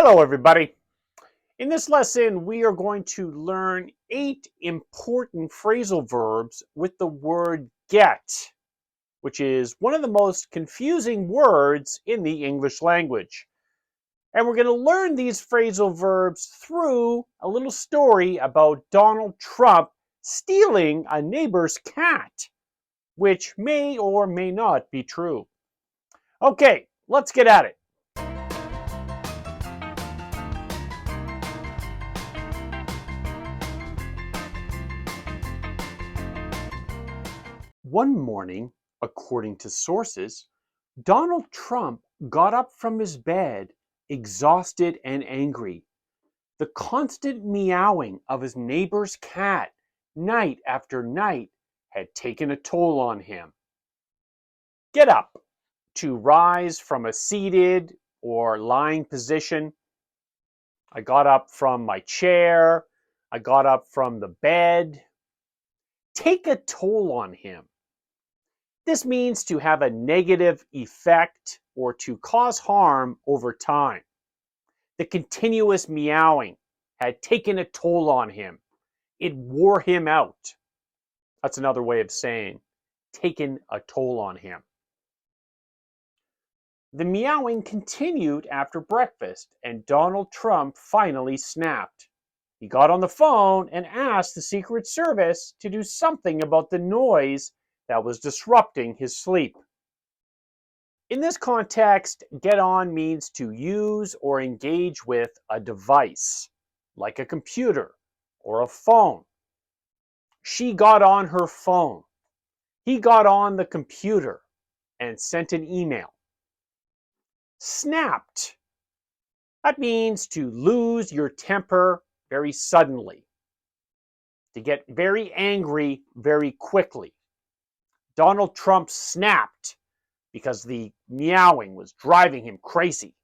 Hello, everybody. In this lesson, we are going to learn 8 important phrasal verbs with the word get, which is one of the most confusing words in the English language. And we're going to learn these phrasal verbs through a little story about Donald Trump stealing a neighbor's cat, which may or may not be true. Okay, let's get at it. One morning, according to sources, Donald Trump got up from his bed, exhausted and angry. The constant meowing of his neighbor's cat, night after night, had taken a toll on him. Get up, to rise from a seated or lying position. I got up from my chair. I got up from the bed. Take a toll on him. This means to have a negative effect or to cause harm over time. The continuous meowing had taken a toll on him. It wore him out. That's another way of saying taken a toll on him. The meowing continued after breakfast, and Donald Trump finally snapped. He got on the phone and asked the Secret Service to do something about the noise that was disrupting his sleep. In this context, get on means to use or engage with a device, like a computer or a phone. She got on her phone. He got on the computer and sent an email. Snapped. That means to lose your temper very suddenly, to get very angry very quickly. Donald Trump snapped because the meowing was driving him crazy.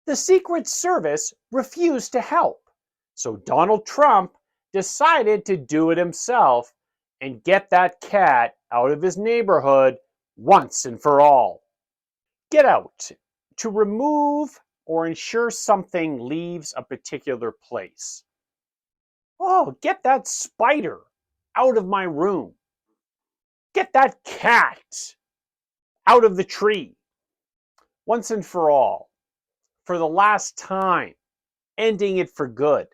The Secret Service refused to help, so Donald Trump decided to do it himself and get that cat out of his neighborhood once and for all. Get out, to remove or ensure something leaves a particular place. Oh, get that spider out of my room. Get that cat out of the tree. Once and for all. For the last time. Ending it for good.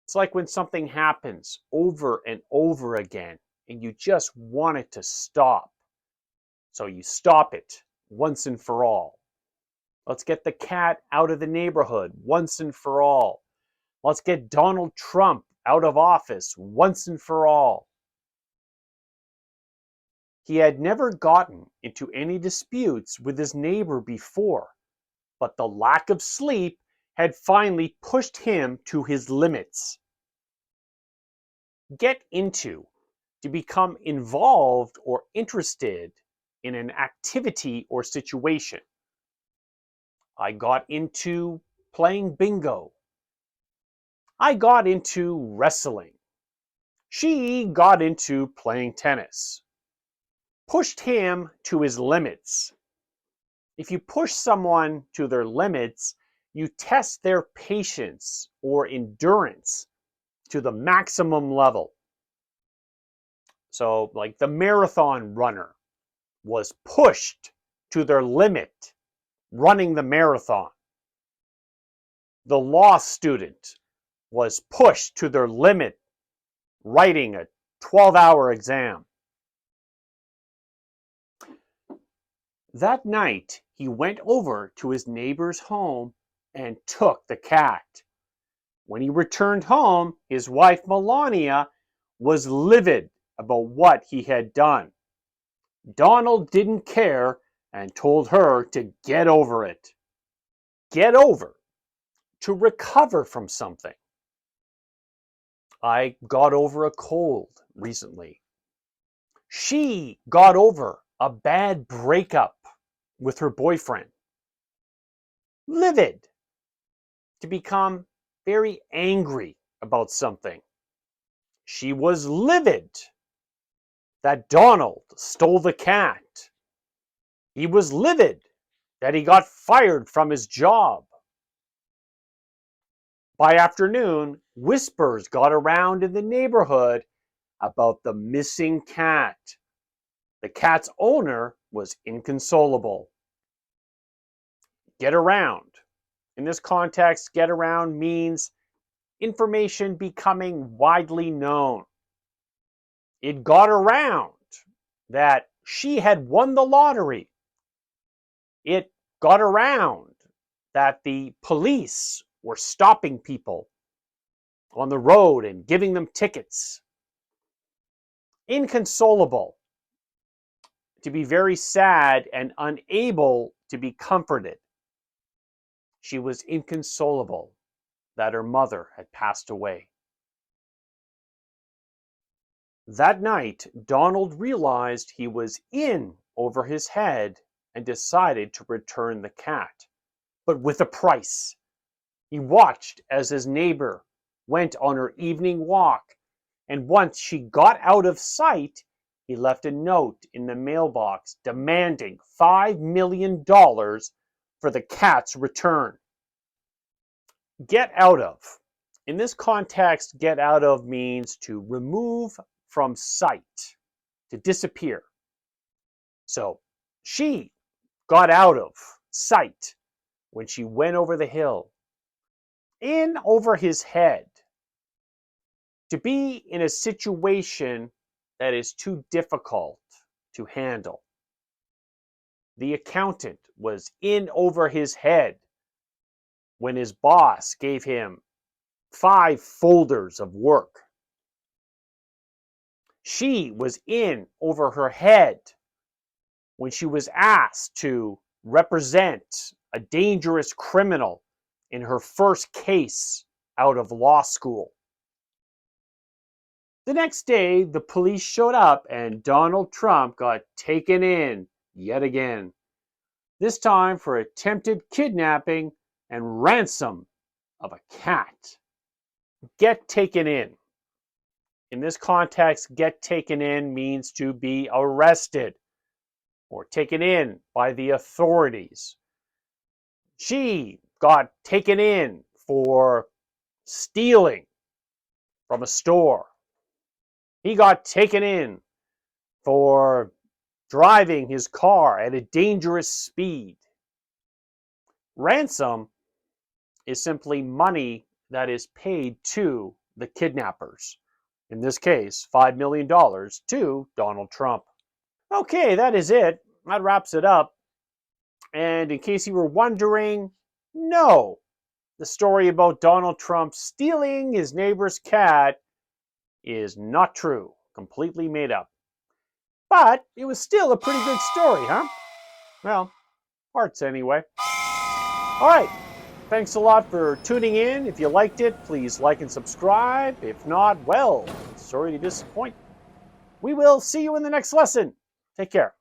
It's like when something happens over and over again and you just want it to stop. So you stop it once and for all. Let's get the cat out of the neighborhood once and for all. Let's get Donald Trump out of office once and for all. He had never gotten into any disputes with his neighbor before, but the lack of sleep had finally pushed him to his limits. Get into, to become involved or interested in an activity or situation. I got into playing bingo. I got into wrestling. She got into playing tennis. Pushed him to his limits. If you push someone to their limits, you test their patience or endurance to the maximum level. So, like the marathon runner was pushed to their limit running the marathon. The law student was pushed to their limit writing a 12-hour exam. That night, he went over to his neighbor's home and took the cat. When he returned home, his wife Melania was livid about what he had done. Donald didn't care and told her to get over it. Get over. To recover from something. I got over a cold recently. She got over a bad breakup with her boyfriend. Livid. To become very angry about something. She was livid that Donald stole the cat. He was livid that he got fired from his job. By afternoon, whispers got around in the neighborhood about the missing cat. The cat's owner was Inconsolable. Get around. In this context, get around means information becoming widely known. It got around that she had won the lottery. It got around that the police were stopping people on the road and giving them tickets. Inconsolable, to be very sad and unable to be comforted. She was inconsolable that her mother had passed away. That night, Donald realized he was in over his head and decided to return the cat, but with a price. He watched as his neighbor went on her evening walk, and once she got out of sight, he left a note in the mailbox demanding $5 million for the cat's return. Get out of. In this context, get out of means to remove from sight, to disappear. So she got out of sight when she went over the hill. In over his head. To be in a situation that is too difficult to handle. The accountant was in over his head when his boss gave him 5 folders of work. She was in over her head when she was asked to represent a dangerous criminal in her first case out of law school. The next day, the police showed up and Donald Trump got taken in yet again, this time for attempted kidnapping and ransom of a cat. Get taken in. In this context, get taken in means to be arrested or taken in by the authorities. She got taken in for stealing from a store. He got taken in for driving his car at a dangerous speed. Ransom is simply money that is paid to the kidnappers. In this case, $5 million to Donald Trump. Okay, that is it. That wraps it up. And in case you were wondering, no, the story about Donald Trump stealing his neighbor's cat is not true. Completely made up. But it was still a pretty good story, huh? Well, parts anyway. All right. Thanks a lot for tuning in. If you liked it, please like and subscribe. If not, well, sorry to disappoint. We will see you in the next lesson. Take care.